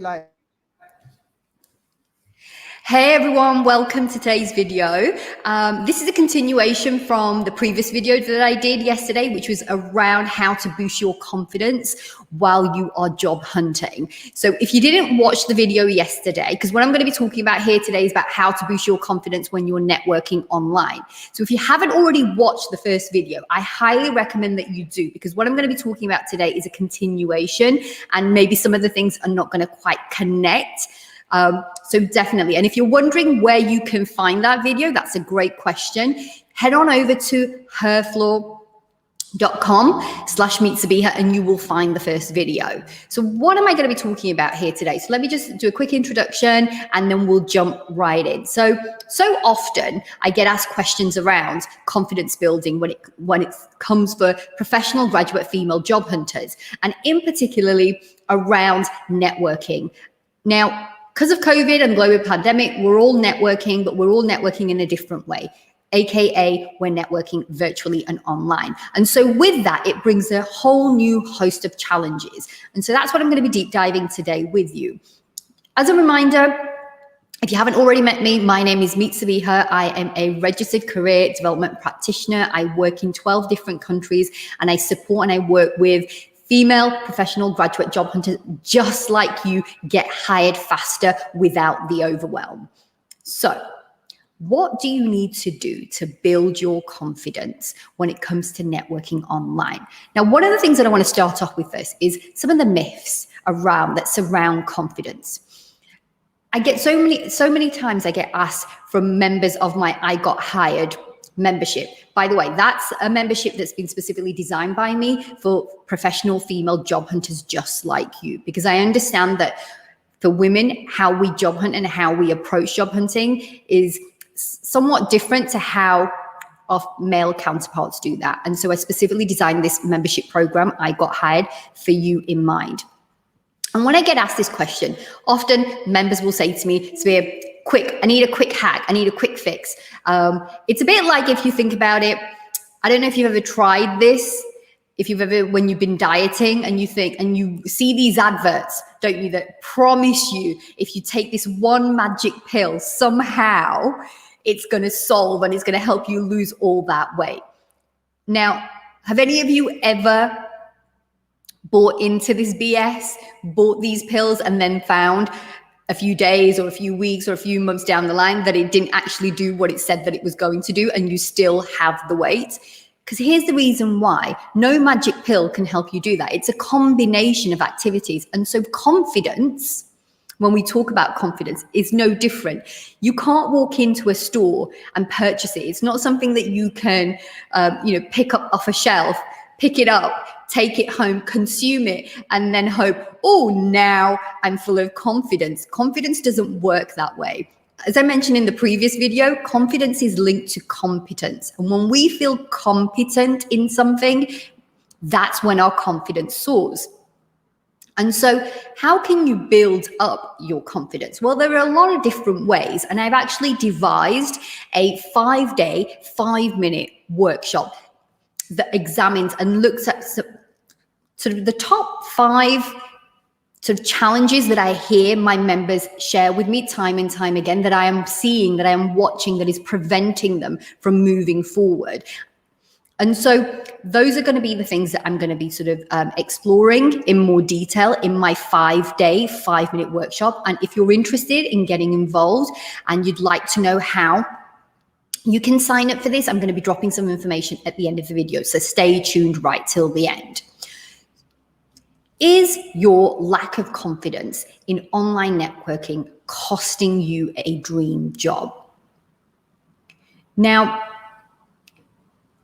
Live. Hey everyone, welcome to today's video. This is a continuation from the previous video that I did yesterday, which was around how to boost your confidence while you are job hunting. So if you didn't watch the video yesterday, because what I'm going to be talking about here today is about how to boost your confidence when you're networking online. So if you haven't already watched the first video, I highly recommend that you do, because what I'm going to be talking about today is a continuation, and maybe some of the things are not going to quite connect. So definitely. And if you're wondering where you can find that video, that's a great question. Head on over to herfloor.com/meetsabiha and you will find the first video. So what am I going to be talking about here today? So let me just do a quick introduction and then we'll jump right in. So often I get asked questions around confidence building when it comes for professional graduate female job hunters, and in particularly around networking. Now, because of COVID and global pandemic, we're all networking, but we're all networking in a different way, AKA we're networking virtually and online. And so with that, it brings a whole new host of challenges. And so that's what I'm going to be deep diving today with you. As a reminder, if you haven't already met me, my name is Meet Sabiha. I am a registered career development practitioner. I work in 12 different countries and I support and I work with female professional graduate job hunters just like you get hired faster without the overwhelm. So what do you need to do to build your confidence when it comes to networking online? Now, one of the things that I want to start off with first is some of the myths that surround confidence. I get so many times I get asked from members of my I Got Hired membership. By the way, that's a membership that's been specifically designed by me for professional female job hunters just like you, because I understand that for women, how we job hunt and how we approach job hunting is somewhat different to how our male counterparts do that. And so I specifically designed this membership program, I Got Hired, for you in mind. And when I get asked this question, often members will say to me, Sabir, quick, I need a quick hack, I need a quick fix. It's a bit like, if you think about it, I don't know if you've ever tried this, when you've been dieting and you see these adverts, don't you, that promise you if you take this one magic pill, somehow it's going to solve and it's going to help you lose all that weight. Now, have any of you ever bought into this BS, bought these pills and then found a few days or a few weeks or a few months down the line that it didn't actually do what it said that it was going to do and you still have the weight? Because here's the reason why. No magic pill can help you do that. It's a combination of activities. And so confidence, when we talk about confidence, is no different. You can't walk into a store and purchase it. It's not something that you can pick up off a shelf, pick it up, take it home, consume it, and then hope, oh, now I'm full of confidence. Confidence doesn't work that way. As I mentioned in the previous video, confidence is linked to competence. And when we feel competent in something, that's when our confidence soars. And so how can you build up your confidence? Well, there are a lot of different ways. And I've actually devised a 5-day, 5-minute workshop that examines and looks at sort of the top 5 sort of challenges that I hear my members share with me time and time again, that I am seeing, that I am watching, that is preventing them from moving forward. And so those are going to be the things that I'm going to be sort of exploring in more detail in my 5-day, 5-minute workshop. And if you're interested in getting involved and you'd like to know how you can sign up for this, I'm going to be dropping some information at the end of the video. So stay tuned right till the end. Is your lack of confidence in online networking costing you a dream job? Now,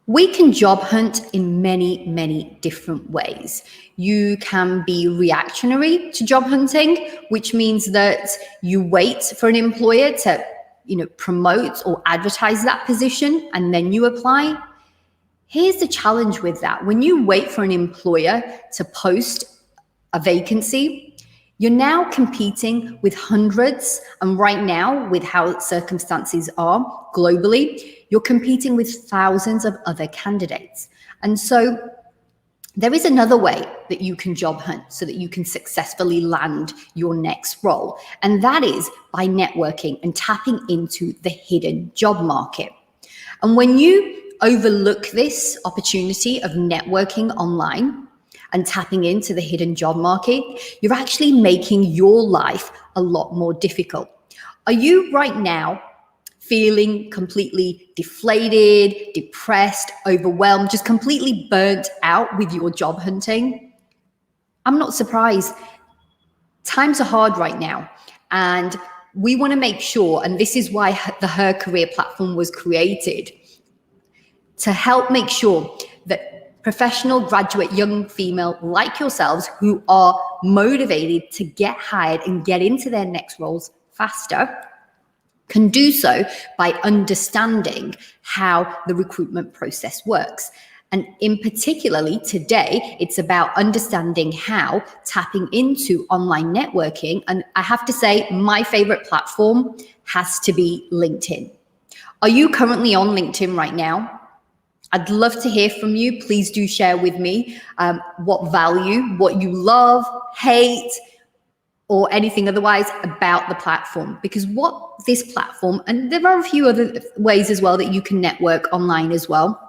we can job hunt in many, many different ways. You can be reactionary to job hunting, which means that you wait for an employer to promote or advertise that position and then you apply. Here's the challenge with that. When you wait for an employer to post a vacancy, you're now competing with hundreds. And right now, with how circumstances are globally, you're competing with thousands of other candidates. And so There is another way that you can job hunt so that you can successfully land your next role, and that is by networking and tapping into the hidden job market. And when you overlook this opportunity of networking online and tapping into the hidden job market, you're actually making your life a lot more difficult. Are you right now feeling completely deflated, depressed, overwhelmed, just completely burnt out with your job hunting? I'm not surprised. Times are hard right now, and we want to make sure, and this is why the Her Career platform was created, to help make sure that professional, graduate, young female like yourselves who are motivated to get hired and get into their next roles faster can do so by understanding how the recruitment process works. And in particularly today, it's about understanding how tapping into online networking. And I have to say, my favorite platform has to be LinkedIn. Are you currently on LinkedIn right now? I'd love to hear from you. Please do share with me what value, what you love, hate, or anything otherwise about the platform. Because what this platform, and there are a few other ways as well that you can network online as well,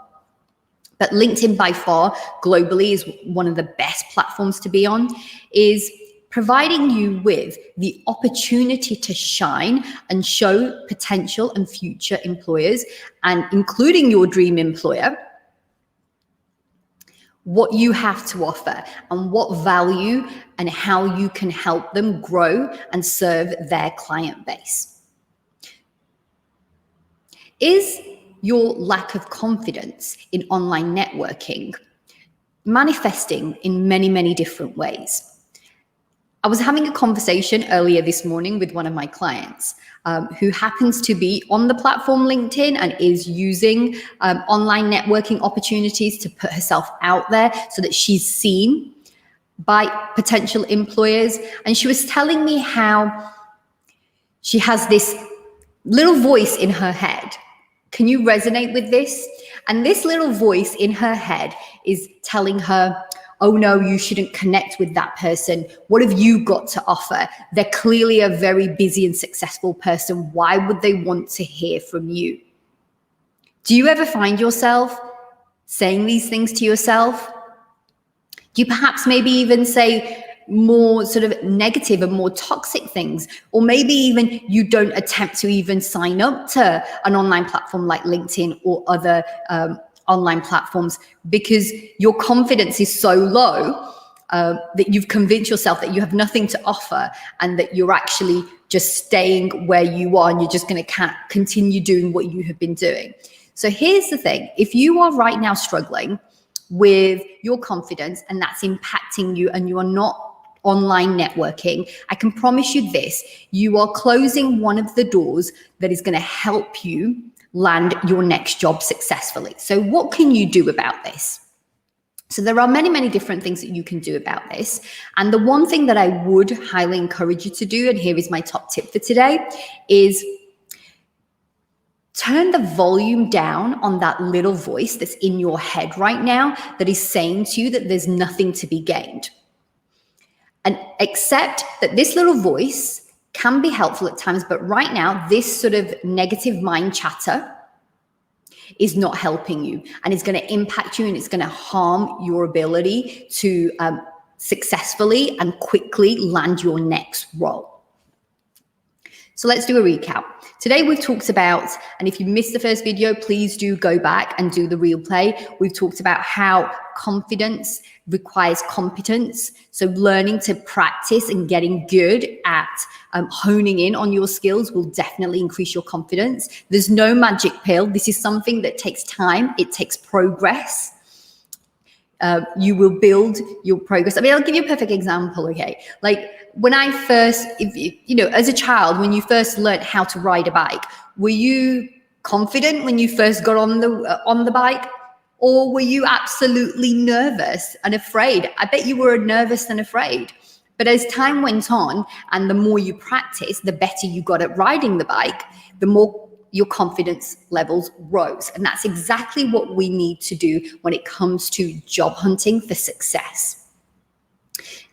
but LinkedIn by far globally is one of the best platforms to be on, is providing you with the opportunity to shine and show potential and future employers, and including your dream employer, what you have to offer and what value and how you can help them grow and serve their client base. Is your lack of confidence in online networking manifesting in many, many different ways? I was having a conversation earlier this morning with one of my clients who happens to be on the platform LinkedIn and is using online networking opportunities to put herself out there so that she's seen by potential employers. And she was telling me how she has this little voice in her head. Can you resonate with this? And this little voice in her head is telling her, oh no, you shouldn't connect with that person. What have you got to offer? They're clearly a very busy and successful person. Why would they want to hear from you? Do you ever find yourself saying these things to yourself? Do you perhaps maybe even say more sort of negative and more toxic things? Or maybe even you don't attempt to even sign up to an online platform like LinkedIn or other online platforms because your confidence is so low that you've convinced yourself that you have nothing to offer and that you're actually just staying where you are and you're just going to continue doing what you have been doing. So here's the thing. If you are right now struggling with your confidence and that's impacting you and you are not online networking, I can promise you this, you are closing one of the doors that is going to help you land your next job successfully. So what can you do about this? So there are many, many different things that you can do about this. And the one thing that I would highly encourage you to do, and here is my top tip for today, is turn the volume down on that little voice that's in your head right now that is saying to you that there's nothing to be gained. And accept that this little voice can be helpful at times, but right now, this sort of negative mind chatter is not helping you and it's going to impact you and it's going to harm your ability to successfully and quickly land your next role. So let's do a recap. Today we've talked about, and if you missed the first video, please do go back and do the replay. We've talked about how confidence requires competence. So learning to practice and getting good at honing in on your skills will definitely increase your confidence. There's no magic pill. This is something that takes time. It takes progress. You will build your progress. I mean, I'll give you a perfect example, okay? Like when I first, as a child, when you first learned how to ride a bike, were you confident when you first got on the bike? Or were you absolutely nervous and afraid? I bet you were nervous and afraid. But as time went on and the more you practiced, the better you got at riding the bike, the more your confidence levels rose. And that's exactly what we need to do when it comes to job hunting for success.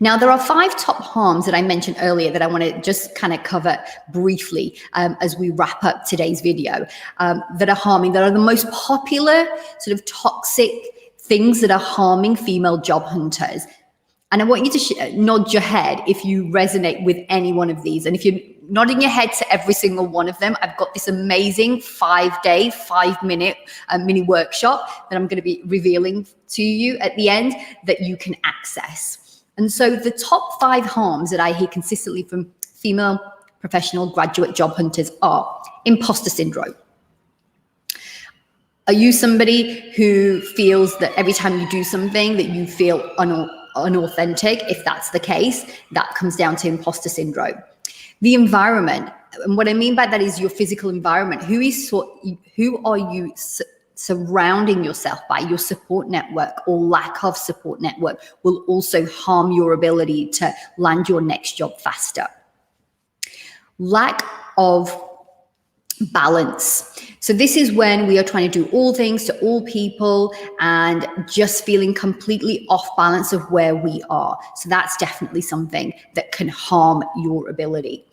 Now, there are 5 top harms that I mentioned earlier that I want to just kind of cover briefly as we wrap up today's video that are the most popular sort of toxic things that are harming female job hunters. And I want you to nod your head if you resonate with any one of these. And if you're nodding your head to every single one of them, I've got this amazing 5-day, 5-minute mini workshop that I'm going to be revealing to you at the end that you can access. And so the top 5 harms that I hear consistently from female professional graduate job hunters are imposter syndrome. Are you somebody who feels that every time you do something that you feel unauthentic? If that's the case, that comes down to imposter syndrome. The environment, and what I mean by that is your physical environment. Who are you surrounding yourself by? Your support network or lack of support network will also harm your ability to land your next job faster. Lack of balance. So this is when we are trying to do all things to all people and just feeling completely off balance of where we are. So that's definitely something that can harm your ability.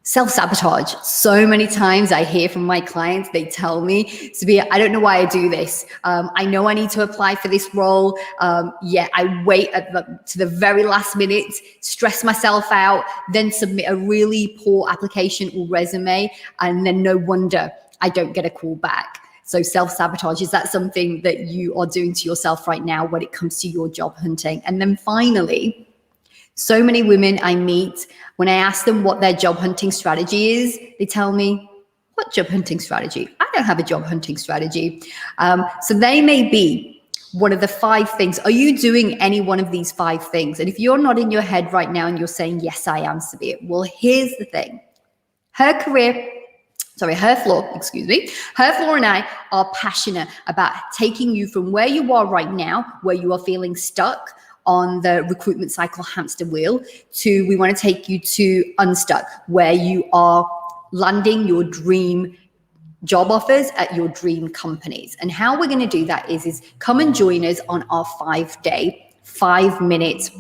Self-sabotage. So many times I hear from my clients, they tell me, Sabia, I don't know why I do this. I know I need to apply for this role. Yet I wait to the very last minute, stress myself out, then submit a really poor application or resume. And then no wonder I don't get a call back. So self-sabotage, is that something that you are doing to yourself right now when it comes to your job hunting? And then finally, so many women I meet, when I ask them what their job hunting strategy is, they tell me, what job hunting strategy? I don't have a job hunting strategy. So they may be one of the 5 things. Are you doing any one of these 5 things? And if you're nodding your head right now and you're saying, yes, I am, Sabia. Well, here's the thing. Her Flor and I are passionate about taking you from where you are right now, where you are feeling stuck on the recruitment cycle hamster wheel, to we want to take you to unstuck, where you are landing your dream job offers at your dream companies. And how we're going to do that is come and join us on our 5-day, 5-minute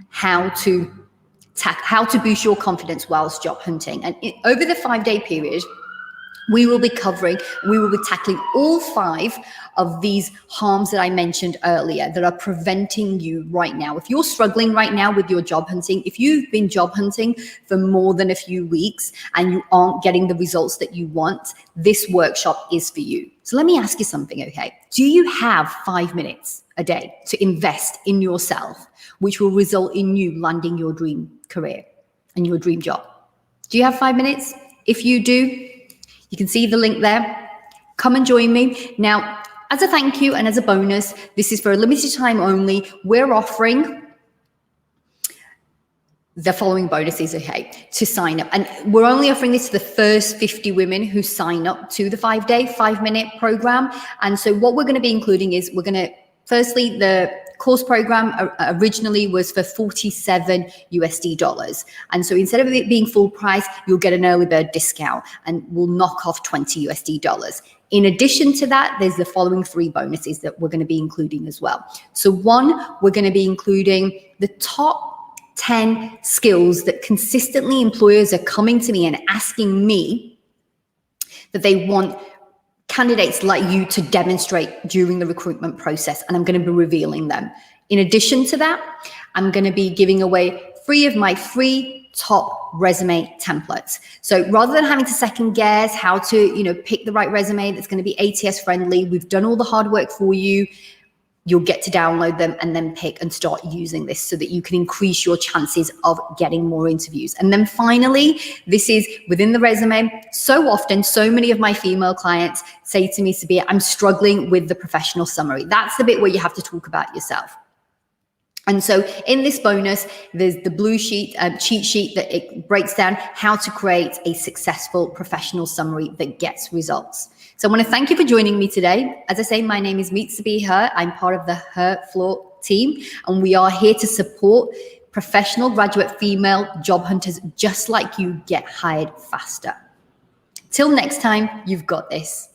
how to boost your confidence whilst job hunting. And over the 5-day period, we will be tackling all 5 of these harms that I mentioned earlier that are preventing you right now. If you're struggling right now with your job hunting, if you've been job hunting for more than a few weeks and you aren't getting the results that you want, this workshop is for you. So let me ask you something, okay? Do you have 5 minutes a day to invest in yourself, which will result in you landing your dream career and your dream job? Do you have 5 minutes? If you do, you can see the link there. Come and join me. Now, as a thank you and as a bonus, this is for a limited time only. We're offering the following bonuses, okay, to sign up. And we're only offering this to the first 50 women who sign up to the 5-day, 5-minute program. And so what we're going to be including is firstly, the course program originally was for $47 USD. And so instead of it being full price, you'll get an early bird discount and we'll knock off $20 USD. In addition to that, there's the following 3 bonuses that we're going to be including as well. So 1, we're going to be including the top 10 skills that consistently employers are coming to me and asking me that they want candidates like you to demonstrate during the recruitment process, and I'm going to be revealing them. In addition to that, I'm going to be giving away 3 of my free top resume templates. So rather than having to second guess how to, pick the right resume that's going to be ATS friendly, we've done all the hard work for you. You'll get to download them and then pick and start using this so that you can increase your chances of getting more interviews. And then finally, this is within the resume. So often, so many of my female clients say to me, Sabia, I'm struggling with the professional summary. That's the bit where you have to talk about yourself. And so in this bonus, there's the blue cheat sheet that it breaks down how to create a successful professional summary that gets results. So I want to thank you for joining me today. As I say, my name is Meet Sabia Her. I'm part of the Her Floor team, and we are here to support professional graduate female job hunters just like you get hired faster. Till next time, you've got this.